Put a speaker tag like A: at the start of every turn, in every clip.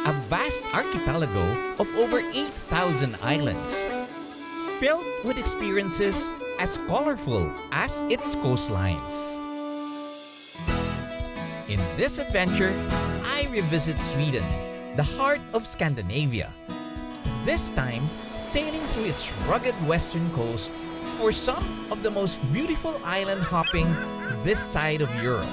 A: a vast archipelago of over 8,000 islands, filled with experiences as colorful as its coastlines. In this adventure, I revisit Sweden, the heart of Scandinavia. This time, sailing through its rugged western coast for some of the most beautiful island hopping this side of Europe.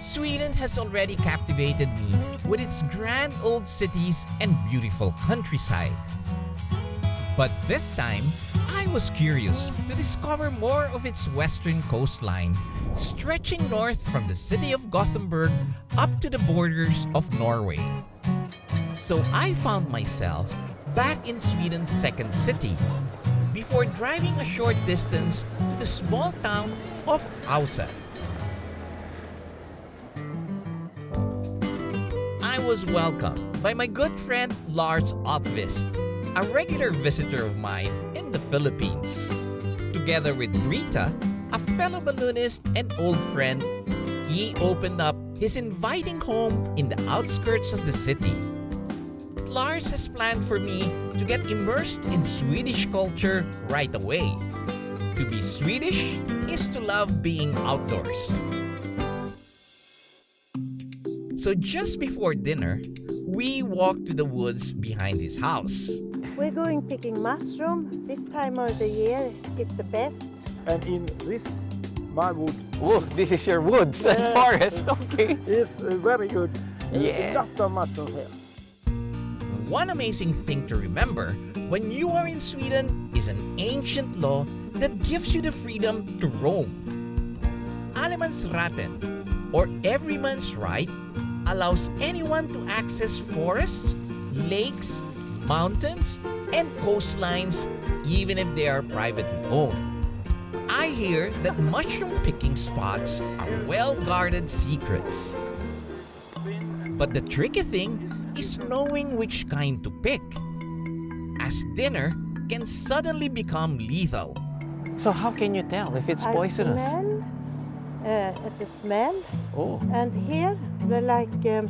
A: Sweden has already captivated me with its grand old cities and beautiful countryside. But this time, I was curious to discover more of its western coastline, stretching north from the city of Gothenburg up to the borders of Norway. So I found myself back in Sweden's second city, before driving a short distance to the small town of Ause. I was welcomed by my good friend Lars Ahlkvist, a regular visitor of mine in the Philippines. Together with Brita, a fellow balloonist and old friend, he opened up his inviting home in the outskirts of the city. Lars has planned for me to get immersed in Swedish culture right away. To be Swedish is to love being outdoors. So just before dinner, we walked to the woods behind his house.
B: We're going picking mushroom. This time of the year, it's the best.
C: And in this, my wood
D: Oh, this is your woods and forest, okay.
C: is very good.
D: Yeah.
C: A lot of mushrooms here.
A: One amazing thing to remember when you are in Sweden is an ancient law that gives you the freedom to roam. Allemansratten, or everyman's right, allows anyone to access forests, lakes, mountains, and coastlines even if they are privately owned. I hear that mushroom picking spots are well-guarded secrets. But the tricky thing is knowing which kind to pick, as dinner can suddenly become lethal.
D: So how can you tell if it's poisonous?
B: I smell, at the smell.
D: Oh.
B: And here, they're like a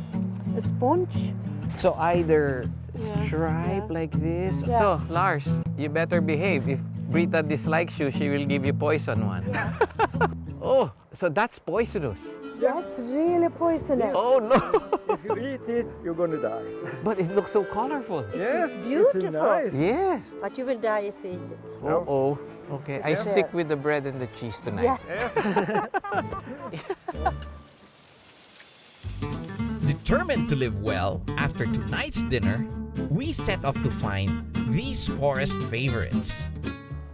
B: sponge.
D: So either
B: Yeah.
D: stripe
B: Yeah.
D: like this.
B: Yeah.
D: So Lars, you better behave. If Brita dislikes you, she will give you poison one.
B: Yeah.
D: Oh, so that's poisonous.
B: That's really poisonous.
D: Oh no!
C: If you eat it, you're going to die.
D: But it looks so colorful.
C: Yes,
B: beautiful.
C: it's nice.
D: Yes.
B: But you will die if you eat it.
D: Oh. Okay, I
C: Yeah.
D: stick with the bread and the cheese tonight.
B: Yes.
C: Yes.
A: Determined to live well after tonight's dinner, we set off to find these forest favorites.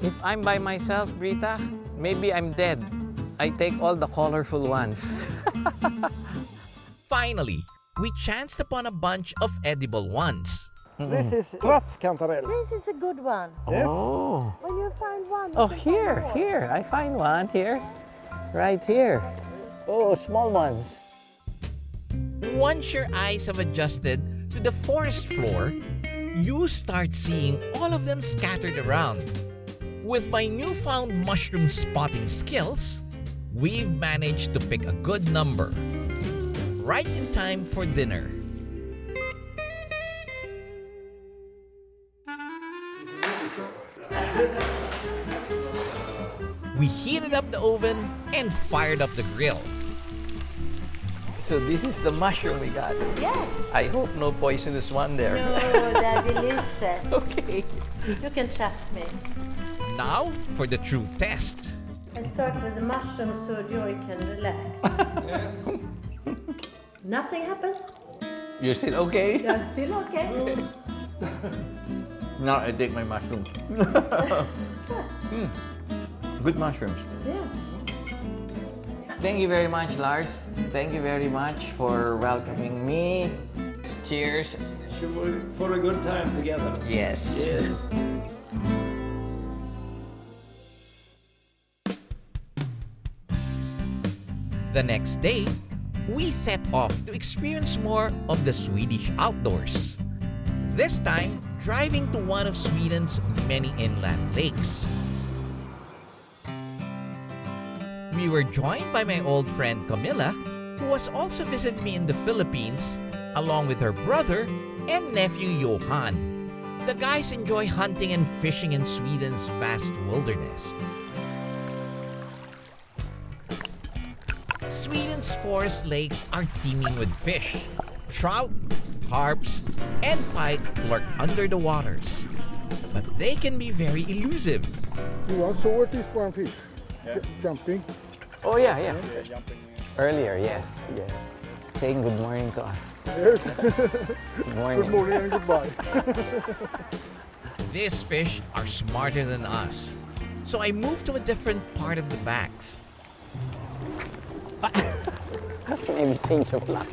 D: If I'm by myself, Brita, maybe I'm dead. I take all the colorful ones.
A: Finally, we chanced upon a bunch of edible ones.
C: This is kvasskantarell.
B: This is a good one.
C: Yes.
D: Oh.
B: When you find one.
D: Oh,
B: you can find more.
D: here. I find one here. Right here. Oh, small ones.
A: Once your eyes have adjusted to the forest floor, you start seeing all of them scattered around. With my newfound mushroom spotting skills, we've managed to pick a good number. Right in time for dinner. We heated up the oven and fired up the grill.
D: So this is the mushroom we got.
B: Yes.
D: I hope no poisonous one there.
B: No, they're delicious.
D: Okay.
B: You can trust me.
A: Now for the true test.
B: I start with the mushroom so Joy can relax.
C: Yes.
B: Nothing happens.
D: You're still okay?
B: You're still okay.
D: Now I take my mushroom. Good mushrooms.
B: Yeah.
D: Thank you very much, Lars. Thank you very much for welcoming me. Cheers.
C: For a good time together.
D: Yes.
A: The next day, we set off to experience more of the Swedish outdoors. This time, driving to one of Sweden's many inland lakes. We were joined by my old friend Camilla, who was also visiting me in the Philippines, along with her brother and nephew Johann. The guys enjoy hunting and fishing in Sweden's vast wilderness. Sweden's forest lakes are teeming with fish. Trout, carps, and pike lurk under the waters. But they can be very elusive.
C: You want saw this one fish jumping?
D: Oh yeah. Earlier, yes. Saying good morning to us.
C: Yes.
D: Good morning.
C: Good morning and goodbye.
A: These fish are smarter than us. So I moved to a different part of the banks.
D: Maybe change of luck.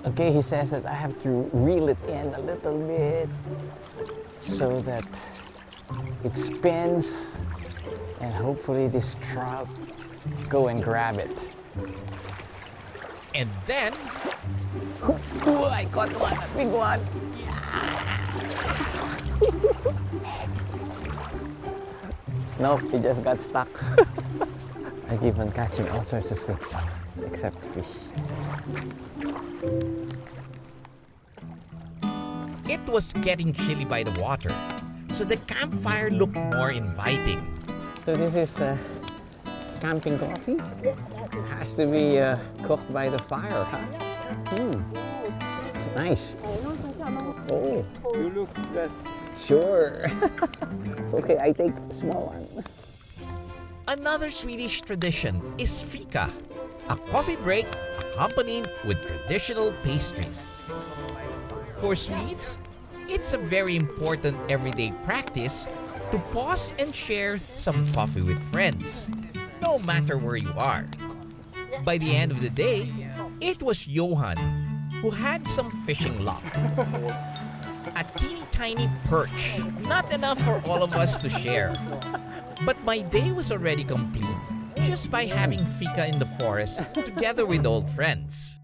D: Okay, he says that I have to reel it in a little bit so that it spins and hopefully this trout go and grab it.
A: And then,
D: Oh, I got one, a big one. Nope, it just got stuck. I keep on catching all sorts of things except fish.
A: it was getting chilly by the water, so the campfire looked more inviting.
D: So this is camping coffee? It has to be cooked by the fire, huh? It's nice. Oh,
C: You look that.
D: sure. Okay, I take the small one.
A: Another Swedish tradition is fika, a coffee break accompanied with traditional pastries. For Swedes, it's a very important everyday practice to pause and share some coffee with friends, no matter where you are. By the end of the day, it was Johann who had some fishing luck. A teeny tiny perch, not enough for all of us to share. But my day was already complete just by having fika in the forest together with old friends.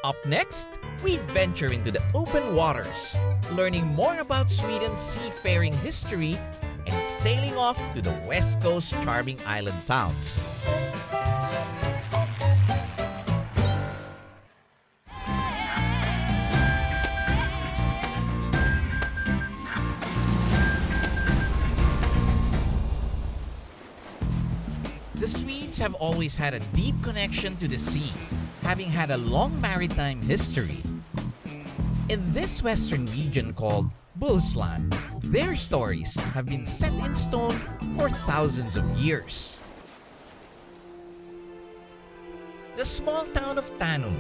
A: Up next, we venture into the open waters, learning more about Sweden's seafaring history and sailing off to the West Coast's charming island towns. The Swedes have always had a deep connection to the sea, having had a long maritime history. In this western region called Bohuslän, their stories have been set in stone for thousands of years. The small town of Tanum,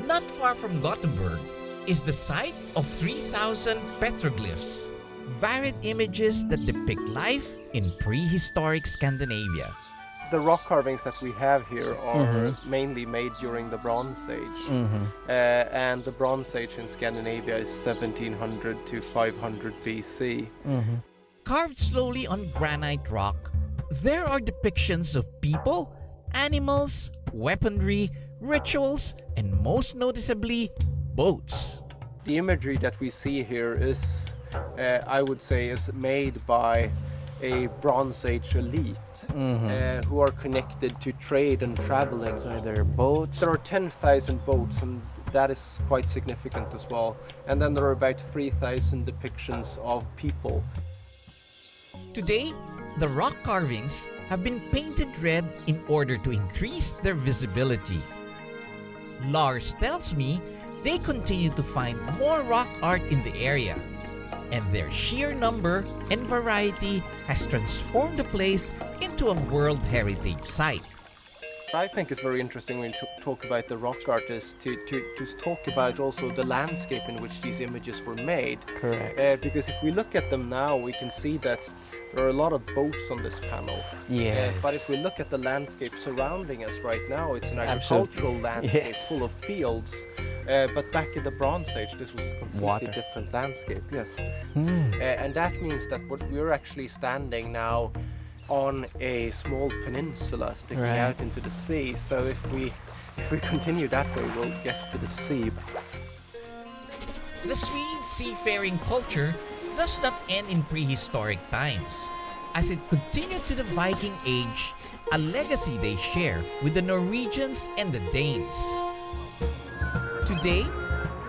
A: not far from Gothenburg, is the site of 3,000 petroglyphs, varied images that depict life in prehistoric Scandinavia.
E: The rock carvings that we have here are mainly made during the Bronze Age. And the Bronze Age in Scandinavia is 1700 to 500 BC.
A: Carved slowly on granite rock, there are depictions of people, animals, weaponry, rituals, and most noticeably, boats.
E: The imagery that we see here is, I would say, is made by a Bronze Age elite who are connected to trade and traveling.
D: So there are boats.
E: There are 10,000 boats, and that is quite significant as well. And then there are about 3,000 depictions of people.
A: Today, the rock carvings have been painted red in order to increase their visibility. Lars tells me they continue to find more rock art in the area, and their sheer number and variety has transformed the place into a World Heritage Site.
E: I think it's very interesting when you talk about the rock artists to talk about also the landscape in which these images were made.
D: Correct.
E: Because if we look at them now, we can see that there are a lot of boats on this panel.
D: Yes.
E: But if we look at the landscape surrounding us right now, it's an
D: Absolutely.
E: agricultural landscape
D: Yes.
E: full of fields. But back in the Bronze Age, this was a completely
D: Water.
E: different landscape. Yes. And that means that we're actually standing now on a small peninsula sticking
D: Right.
E: out into the sea. So if we continue that way, we'll get to the sea.
A: The Swede seafaring culture does not end in prehistoric times, as it continued to the Viking Age, a legacy they share with the Norwegians and the Danes. Today,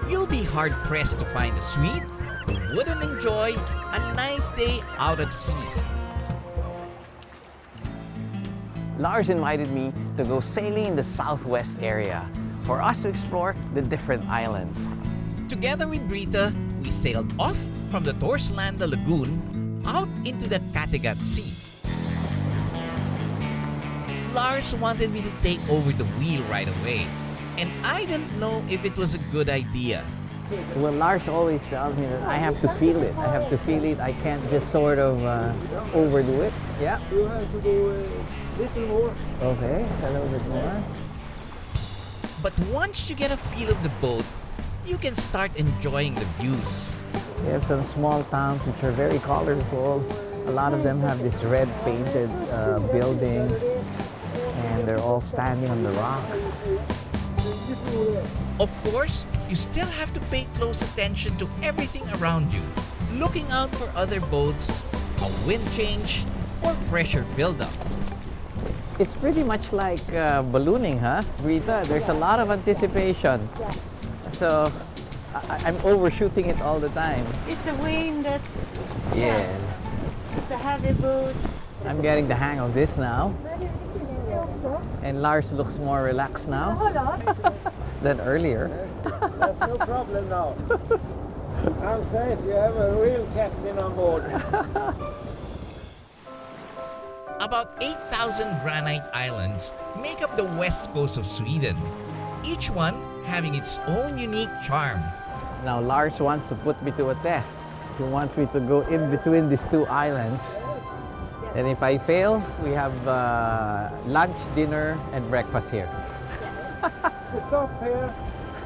A: you'll be hard-pressed to find a Swede who wouldn't enjoy a nice day out at sea.
D: Lars invited me to go sailing in the southwest area for us to explore the different islands.
A: Together with Brita, we sailed off from the Torslanda Lagoon out into the Kattegat Sea. Lars wanted me to take over the wheel right away, and I didn't know if it was a good idea.
D: Well, Lars always tells me that I have to feel it. I have to feel it. I can't just sort of overdo it. Yeah.
C: You have to go a little more.
D: Okay, a little bit more.
A: But once you get a feel of the boat, you can start enjoying the views.
D: We have some small towns which are very colorful. A lot of them have this red painted buildings, and they're all standing on the rocks.
A: Of course, you still have to pay close attention to everything around you, looking out for other boats, a wind change, or pressure buildup.
D: It's pretty much like ballooning, huh, Brita? There's a lot of anticipation. So I'm overshooting it all the time.
B: It's a wind that's,
D: Yeah.
B: it's a heavy boat.
D: I'm getting the hang of this now. And Lars looks more relaxed now than earlier.
C: That's no problem now. I'm safe. You have a real captain on board.
A: About 8,000 granite islands make up the west coast of Sweden, each one having its own unique charm.
D: Now Lars wants to put me to a test. He wants me to go in between these two islands. And if I fail, we have lunch, dinner, and breakfast here.
C: Stop here.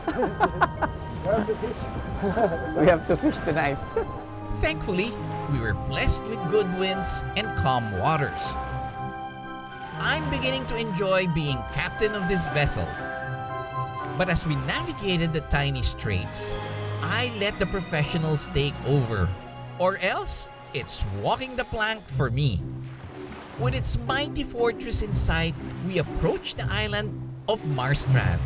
C: You have to fish.
D: We have to fish tonight.
A: Thankfully, we were blessed with good winds and calm waters. I'm beginning to enjoy being captain of this vessel. But as we navigated the tiny straits, I let the professionals take over, or else it's walking the plank for me. With its mighty fortress in sight, we approached the island of Norrstrom.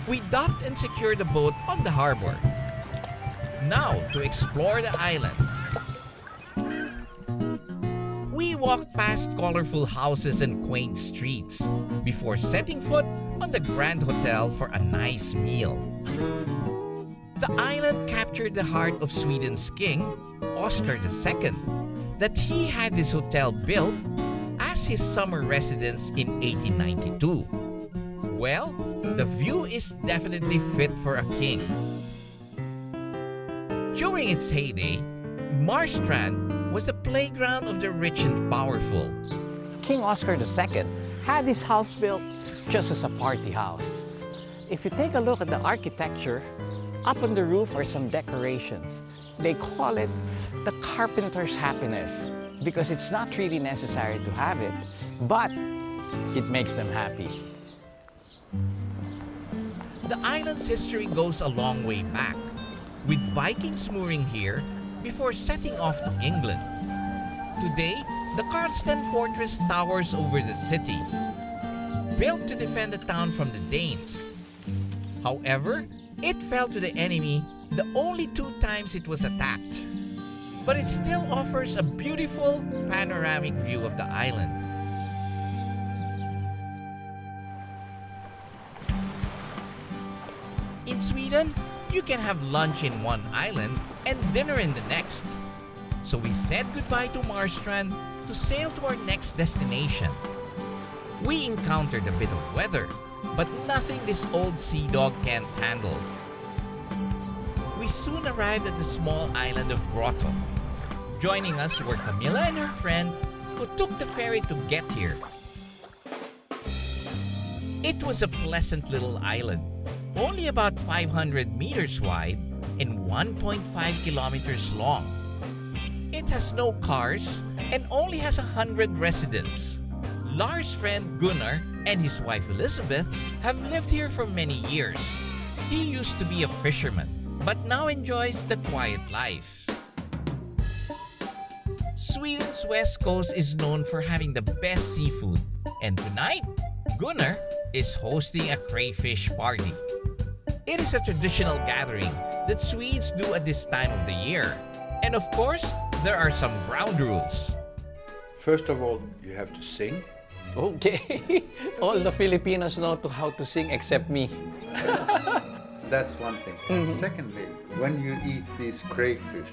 A: We docked and secured the boat on the harbor. Now to explore the island. We walked past colorful houses and quaint streets before setting foot on the Grand Hotel for a nice meal. The island captured the heart of Sweden's king, Oscar II, that he had this hotel built as his summer residence in 1892. Well, the view is definitely fit for a king. During its heyday, Norrstrom was the playground of the rich and powerful.
D: King Oscar II had this house built just as a party house. If you take a look at the architecture, up on the roof are some decorations. They call it the carpenter's happiness because it's not really necessary to have it, but it makes them happy.
A: The island's history goes a long way back, with Vikings mooring here before setting off to England. Today, the Karlsten fortress towers over the city, built to defend the town from the Danes. However, it fell to the enemy the only 2 times it was attacked. But it still offers a beautiful panoramic view of the island. In Sweden, you can have lunch in one island and dinner in the next. So we said goodbye to Norrstrom to sail to our next destination. We encountered a bit of weather, but nothing this old sea dog can't handle. We soon arrived at the small island of Grotto. Joining us were Camilla and her friend who took the ferry to get here. It was a pleasant little island, only about 500 meters wide and 1.5 kilometers long. It has no cars and only has 100 residents. Lars' friend Gunnar and his wife Elisabeth have lived here for many years. He used to be a fisherman, but now enjoys the quiet life. Sweden's west coast is known for having the best seafood, and tonight, Gunnar is hosting a crayfish party. It is a traditional gathering that Swedes do at this time of the year. And of course, there are some ground rules.
F: First of all, you have to sing.
D: Okay. All the Filipinos know how to sing except me.
F: That's one thing. And secondly, when you eat these crayfish,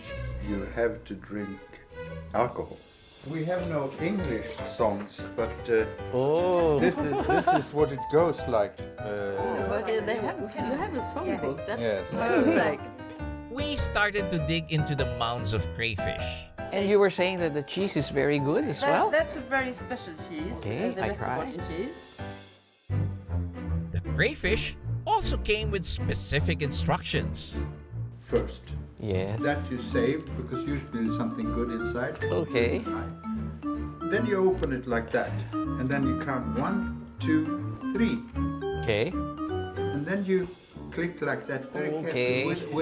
F: you have to drink alcohol. We have no English songs, but this is what it goes like.
G: You have a songbook. That's
F: Yes.
G: perfect.
A: We started to dig into the mounds of crayfish.
D: And you were saying that the cheese is very good as well?
G: That's a very special cheese.
D: Okay,
G: the
D: I try.
G: Westerbotten cheese.
A: The crayfish also came with specific instructions.
F: First,
D: Yes.
F: that you save because usually there's something good inside.
D: Okay.
F: Then you open it like that, and then you count 1, 2, 3,
D: Okay.
F: and then you click like that very
D: Okay.
F: carefully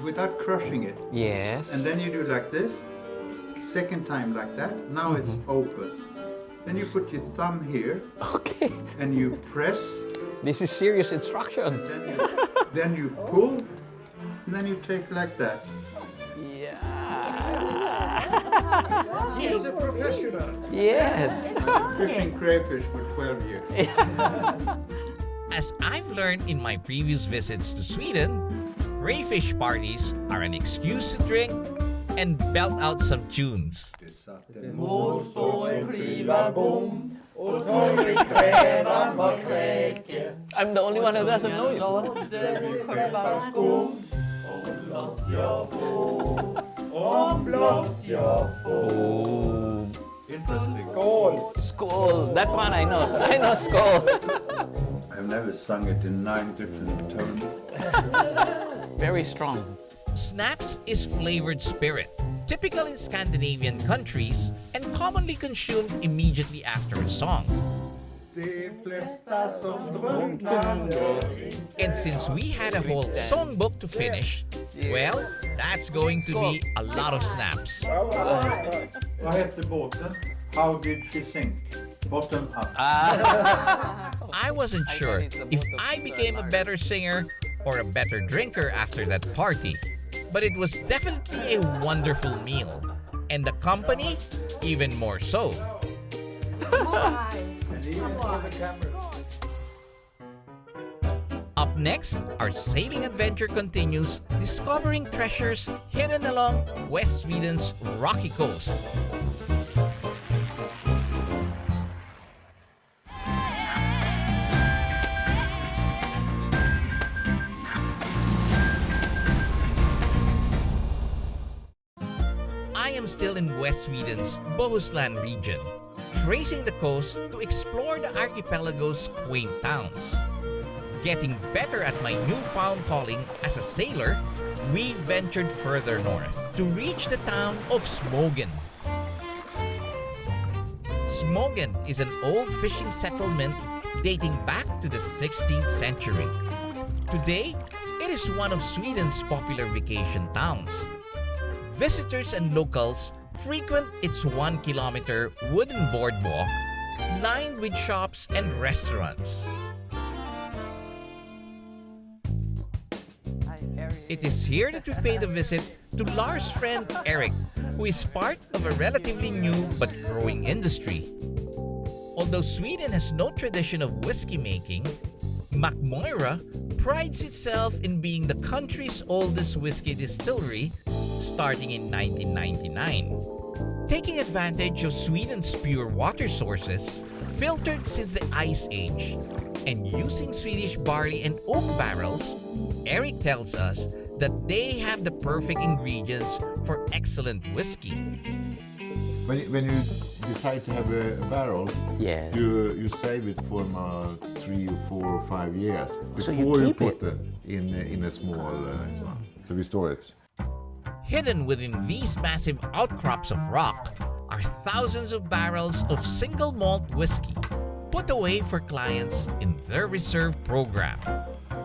F: without crushing it.
D: Yes.
F: And then you do like this, second time like that. Now it's open. Then you put your thumb here
D: Okay.
F: and you press.
D: This is serious instruction.
F: Then you pull, and then you take like that.
D: Yeah.
C: He's a professional.
D: Yes.
F: Fishing crayfish for 12 years.
A: As I've learned in my previous visits to Sweden, crayfish parties are an excuse to drink and belt out some tunes.
D: I'm the only one who doesn't know it. Oh.
F: Interesting.
D: Skål. That one I know. I know skål.
F: I've never sung it in 9 different tones.
D: Very strong.
A: Snaps is flavored spirit, typical in Scandinavian countries and commonly consumed immediately after a song. And since we had a whole songbook to finish, well, that's going to be a lot of snaps.
F: Vad hette båten? How did she sink? Bottom up.
A: I wasn't sure if I became a better singer or a better drinker after that party, but it was definitely a wonderful meal, and the company even more so. Up next, our sailing adventure continues, discovering treasures hidden along West Sweden's rocky coast. I am still in West Sweden's Bohuslän region, tracing the coast to explore the archipelago's quaint towns. Getting better at my newfound calling as a sailor, we ventured further north to reach the town of Smogen. Smogen is an old fishing settlement dating back to the 16th century. Today, it is one of Sweden's popular vacation towns. Visitors and locals frequent its 1-kilometer wooden boardwalk lined with shops and restaurants. It is here that we paid a visit to Lars' friend Erik, who is part of a relatively new but growing industry. Although Sweden has no tradition of whiskey making, Mackmyra prides itself in being the country's oldest whiskey distillery, starting in 1999. Taking advantage of Sweden's pure water sources, filtered since the Ice Age, and using Swedish barley and oak barrels, Erik tells us that they have the perfect ingredients for excellent whiskey.
H: When you decide to have a barrel,
D: Yeah.
H: you save it for 3 or 4 or 5 years
D: So
H: before
D: you
H: you
D: keep
H: put it in a small one. So we store it.
A: Hidden within these massive outcrops of rock are thousands of barrels of single malt whiskey put away for clients in their reserve program.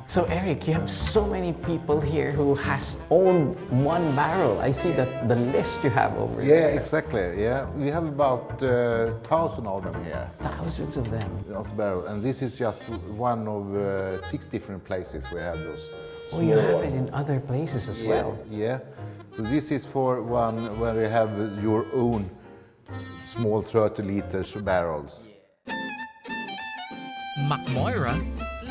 D: So Erik, you have so many people here who has owned one barrel. I see that the list you have over
H: Yeah,
D: there.
H: exactly. Yeah, we have about 1,000 of them here.
D: Thousands of them.
H: As barrel, and this is just one of 6 different places we have those.
D: Oh, you have it in other places as well.
H: Yeah. So this is for one where you have your own small 30 liters barrels.
A: Mackmyra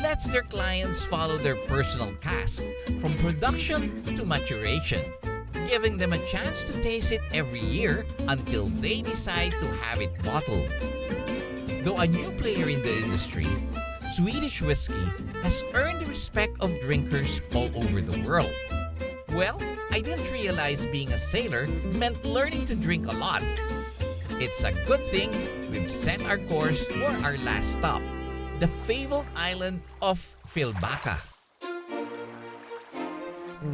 A: lets their clients follow their personal cask from production to maturation, giving them a chance to taste it every year until they decide to have it bottled. Though a new player in the industry, Swedish whiskey has earned the respect of drinkers all over the world. Well, I didn't realize being a sailor meant learning to drink a lot. It's a good thing we've set our course for our last stop, the fabled island of Fjällbacka.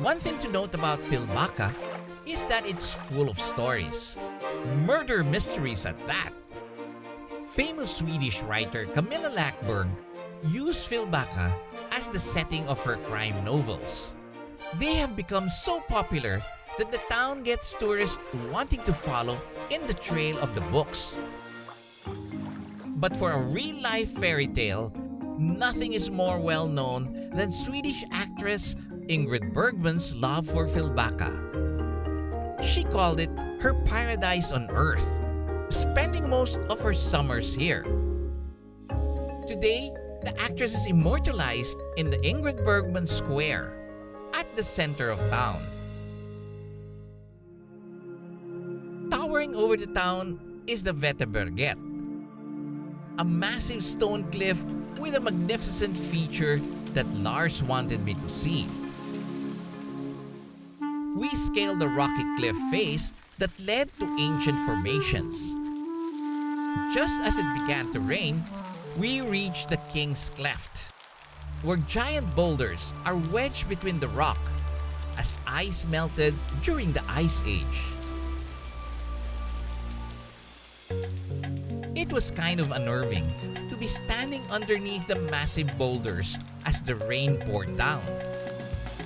A: One thing to note about Fjällbacka is that it's full of stories. Murder mysteries at that. Famous Swedish writer Camilla used Fjällbacka as the setting of her crime novels. They have become so popular that the town gets tourists wanting to follow in the trail of the books. But for a real-life fairy tale, nothing is more well-known than Swedish actress Ingrid Bergman's love for Fjällbacka. She called it her paradise on earth, spending most of her summers here. Today, the actress is immortalized in the Ingrid Bergman Square at the center of town. Towering over the town is the Brita, a massive stone cliff with a magnificent feature that Lars wanted me to see. We scaled the rocky cliff face that led to ancient formations. Just as it began to rain, we reached the King's Cleft, where giant boulders are wedged between the rock as ice melted during the Ice Age. It was kind of unnerving to be standing underneath the massive boulders as the rain poured down.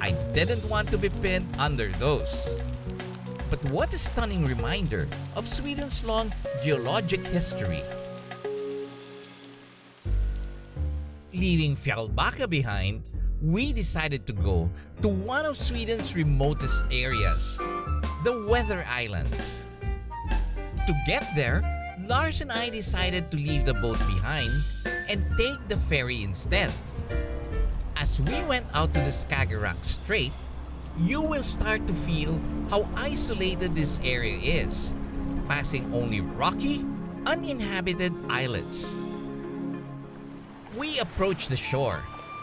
A: I didn't want to be pinned under those. But what a stunning reminder of Sweden's long geologic history. Leaving Fjällbacka behind, we decided to go to one of Sweden's remotest areas, the Weather Islands. To get there, Lars and I decided to leave the boat behind and take the ferry instead. As we went out to the Skagerrak Strait, you will start to feel how isolated this area is, passing only rocky, uninhabited islets. We approached the shore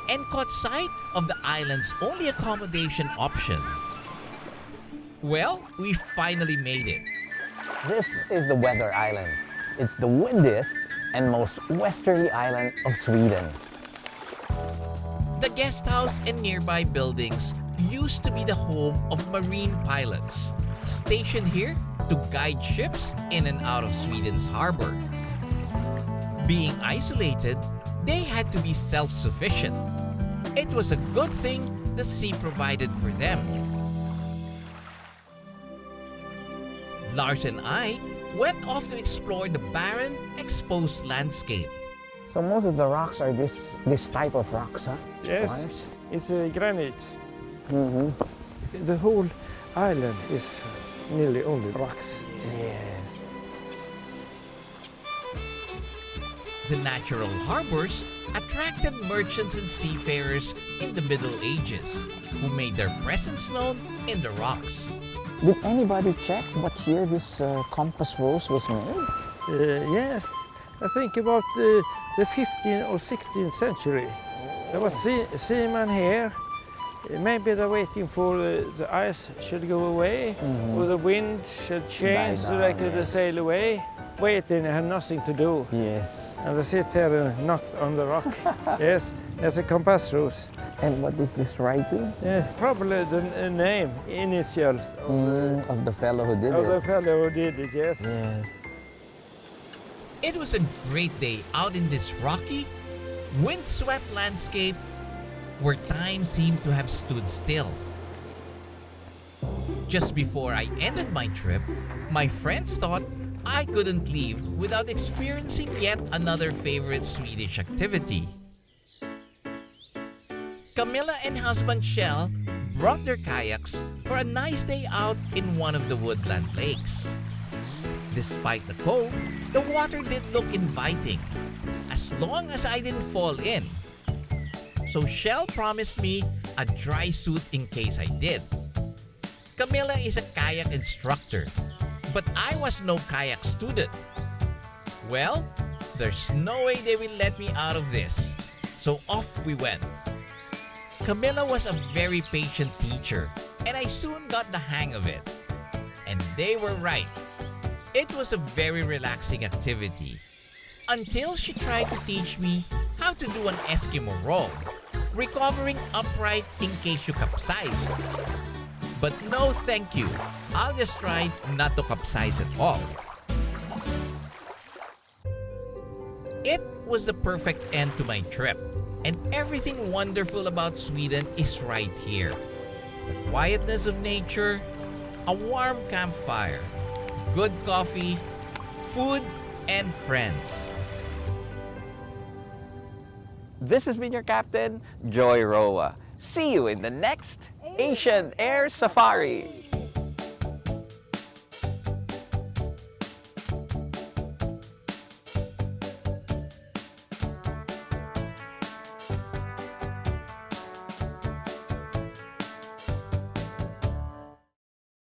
A: and caught sight of the island's only accommodation option. Well, we finally made it.
D: This is the Weather Island. It's the windiest and most westerly island of Sweden.
A: The guest house and nearby buildings used to be the home of marine pilots, stationed here to guide ships in and out of Sweden's harbor. Being isolated, they had to be self-sufficient. It was a good thing the sea provided for them. Lars and I went off to explore the barren, exposed landscape.
D: So most of the rocks are this type of rocks, huh?
C: Yes,
D: Lars?
C: it's granite.
D: Mm-hmm.
C: The whole island is nearly only rocks.
D: Yes.
A: The natural harbors attracted merchants and seafarers in the Middle Ages, who made their presence known in the rocks.
D: Did anybody check what year this compass rose was made?
C: Yes, I think about the 15th or 16th century. There was seamen here. Maybe they're waiting for the ice should go away, or the wind should change so they could sail away. Waiting, they had nothing to do.
D: Yes.
C: And they sit here and knock on the rock. Yes, there's a compass rose.
D: And what is this writing?
C: Probably the name, initials
D: Of the fellow who did
C: of the
D: it.
C: fellow who did it, yes.
D: Yeah.
A: It was a great day out in this rocky, wind-swept landscape where time seemed to have stood still. Just before I ended my trip, my friends thought I couldn't leave without experiencing yet another favorite Swedish activity. Camilla and husband Kjell brought their kayaks for a nice day out in one of the woodland lakes. Despite the cold, the water did look inviting, as long as I didn't fall in. So Kjell promised me a dry suit in case I did. Camilla is a kayak instructor, but I was no kayak student. Well, there's no way they will let me out of this, so off we went. Camilla was a very patient teacher, and I soon got the hang of it. And they were right. It was a very relaxing activity, until she tried to teach me how to do an Eskimo roll, recovering upright in case you capsize. But no thank you, I'll just try not to capsize at all. It was the perfect end to my trip, and everything wonderful about Sweden is right here. The quietness of nature, a warm campfire, good coffee, food, and friends.
D: This has been your captain, Joy Roa. See you in the next Asian Air Safari.